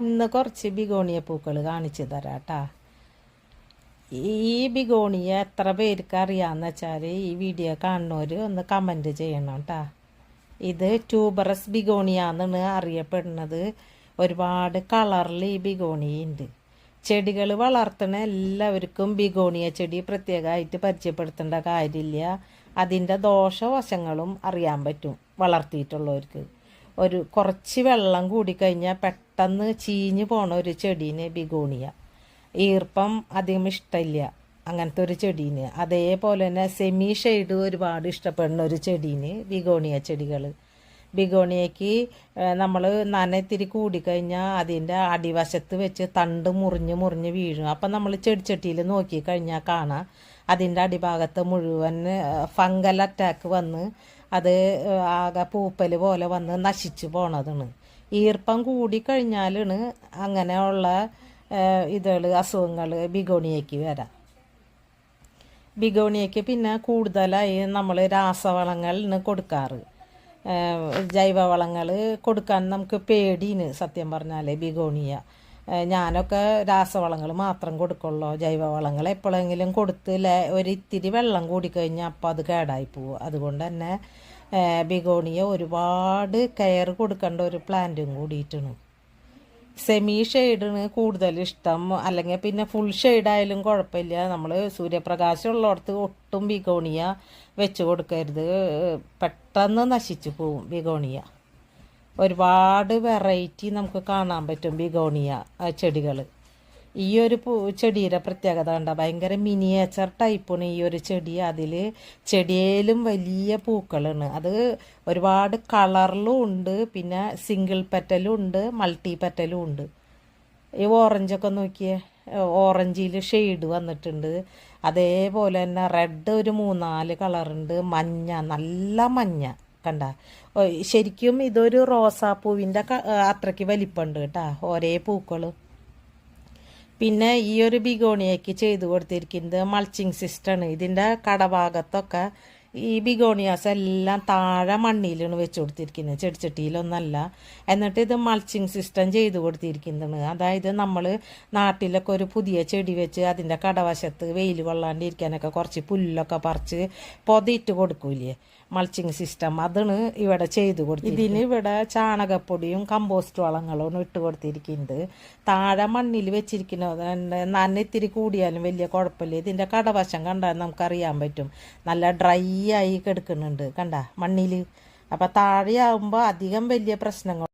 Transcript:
ഇന്ന് കുറച്ച് ബിഗോണിയ പൂക്കൾ കാണിച്ചു തരാം കേട്ടോ. ഈ ബിഗോണിയ എത്ര പേർക്ക് അറിയാമെന്ന് വെച്ചാൽ ഈ വീഡിയോ കാണുന്നവർ ഒന്ന് കമൻറ്റ് ചെയ്യണം കേട്ടോ. ഇത് ട്യൂബറസ് ബിഗോണിയ എന്നാണ് അറിയപ്പെടുന്നത്. ഒരുപാട് കളറിൽ ഈ ബിഗോണിയ ഉണ്ട്. ചെടികൾ വളർത്തുന്ന എല്ലാവർക്കും ബിഗോണിയ ചെടി പ്രത്യേകമായിട്ട് പരിചയപ്പെടുത്തേണ്ട കാര്യമില്ല. അതിൻ്റെ ദോഷവശങ്ങളും അറിയാൻ പറ്റും വളർത്തിയിട്ടുള്ളവർക്ക്. കുറച്ച് വെള്ളം കൂടിക്കഴിഞ്ഞാൽ പെട്ടെന്ന് ചീഞ്ഞ് പോണ ഒരു ചെടീന് ബിഗോണിയ. ഈർപ്പം അധികം ഇഷ്ടമില്ല അങ്ങനത്തെ ഒരു ചെടീന്. അതേപോലെ തന്നെ സെമി ഷെയ്ഡ് ഒരുപാട് ഇഷ്ടപ്പെടുന്ന ഒരു ചെടീന് ബിഗോണിയ ചെടികൾ. ബിഗോണിയയ്ക്ക് നമ്മൾ നനത്തിരി കൂടിക്കഴിഞ്ഞാൽ അതിൻ്റെ അടിവശത്ത് വെച്ച് തണ്ട് മുറിഞ്ഞ് വീഴും. അപ്പം നമ്മൾ ചെടിച്ചട്ടിയിൽ നോക്കിക്കഴിഞ്ഞാൽ കാണാം അതിൻ്റെ അടിഭാഗത്ത് മുഴുവൻ ഫംഗൽ അറ്റാക്ക് വന്ന് അത് ആകെ പൂപ്പൽ പോലെ വന്ന് നശിച്ചു പോണതാണ്. ഈർപ്പം കൂടിക്കഴിഞ്ഞാലാണ് അങ്ങനെയുള്ള അസുഖങ്ങൾ ബിഗോണിയയ്ക്ക് വരാം. ബിഗോണിയയ്ക്ക് പിന്നെ കൂടുതലായി നമ്മൾ രാസവളങ്ങളാണ് കൊടുക്കാറ്. ജൈവവളങ്ങൾ കൊടുക്കാൻ നമുക്ക് പേടിന് സത്യം പറഞ്ഞാൽ ബിഗോണിയ. ഞാനൊക്കെ രാസവളങ്ങൾ മാത്രം കൊടുക്കുള്ളൂ. ജൈവവളങ്ങൾ എപ്പോഴെങ്കിലും കൊടുത്ത് ഒരിത്തിരി വെള്ളം കൂടിക്കഴിഞ്ഞാൽ അപ്പോൾ അത് കേടായി പോവും. അതുകൊണ്ട് തന്നെ ബിഗോണിയ ഒരുപാട് കെയർ കൊടുക്കേണ്ട ഒരു പ്ലാന്റും കൂടിയിട്ടാണ്. സെമി ഷെയ്ഡിന് കൂടുതൽ ഇഷ്ടം, അല്ലെങ്കിൽ പിന്നെ ഫുൾ ഷെയ്ഡായാലും കുഴപ്പമില്ല. നമ്മൾ സൂര്യപ്രകാശം ഉള്ളിടത്ത് ഒട്ടും ബിഗോണിയ വെച്ച് കൊടുക്കരുത്, പെട്ടെന്ന് നശിച്ചു പോവും ബിഗോണിയ. ഒരുപാട് വെറൈറ്റി നമുക്ക് കാണാൻ പറ്റും ബിഗോണിയ ചെടികൾ. ഈ ഒരു ചെടിയുടെ പ്രത്യേകത കണ്ട ഭയങ്കര മിനിയേച്ചർ ടൈപ്പാണ് ഈ ഒരു ചെടി. അതിൽ ചെടിയിലും വലിയ പൂക്കളാണ്. അത് ഒരുപാട് കളറിലും ഉണ്ട്, പിന്നെ സിംഗിൾ പെറ്റലും ഉണ്ട്, മൾട്ടി പെറ്റലും ഉണ്ട്. ഈ ഓറഞ്ചൊക്കെ നോക്കിയേ, ഓറഞ്ചിൽ ഷെയ്ഡ് വന്നിട്ടുണ്ട്. അതേപോലെ തന്നെ റെഡ് ഒരു 3-4 കളറുണ്ട്, മഞ്ഞ നല്ല മഞ്ഞ കണ്ട. ശരിക്കും ഇതൊരു റോസാപ്പൂവിൻ്റെ അത്രയ്ക്ക് വലിപ്പമുണ്ട് കേട്ടോ ഒരേ പൂക്കൾ. പിന്നെ ഈ ഒരു ബിഗോണിയയ്ക്ക് ചെയ്തു കൊടുത്തിരിക്കുന്നത് മൾച്ചിങ് സിസ്റ്റമാണ്. ഇതിൻ്റെ കടഭാഗത്തൊക്കെ ഈ ബിഗോണിയാസ് എല്ലാം താഴെ മണ്ണിലാണ് വെച്ച് കൊടുത്തിരിക്കുന്നത്, ചെടിച്ചട്ടിയിലൊന്നല്ല. എന്നിട്ട് ഇത് മൾച്ചിങ് സിസ്റ്റം ചെയ്തു കൊടുത്തിരിക്കുന്നതാണ്. അതായത് നമ്മൾ നാട്ടിലൊക്കെ ഒരു പുതിയ ചെടി വെച്ച് അതിൻ്റെ കടവശത്ത് വെയിൽ കൊള്ളാണ്ടിരിക്കാനൊക്കെ കുറച്ച് പുല്ലൊക്കെ പറിച്ച് പൊതിയിട്ട് കൊടുക്കൂലേ, മൾച്ചിങ് സിസ്റ്റം. അതാണ് ഇവിടെ ചെയ്തു കൊടുത്തത്. ഇതിന് ഇവിടെ ചാണകപ്പൊടിയും കമ്പോസ്റ്റ് വളങ്ങളും ഇട്ട് കൊടുത്തിരിക്കുന്നത്. താഴെ മണ്ണിൽ വെച്ചിരിക്കുന്നത് നനത്തിരി കൂടിയാലും വലിയ കുഴപ്പമില്ല. ഇതിൻ്റെ കടവശം കണ്ടാൽ നമുക്കറിയാൻ പറ്റും നല്ല ഡ്രൈ ആയി കിടക്കുന്നുണ്ട് കണ്ട മണ്ണിൽ. അപ്പം താഴെയാകുമ്പോൾ അധികം വലിയ പ്രശ്നങ്ങൾ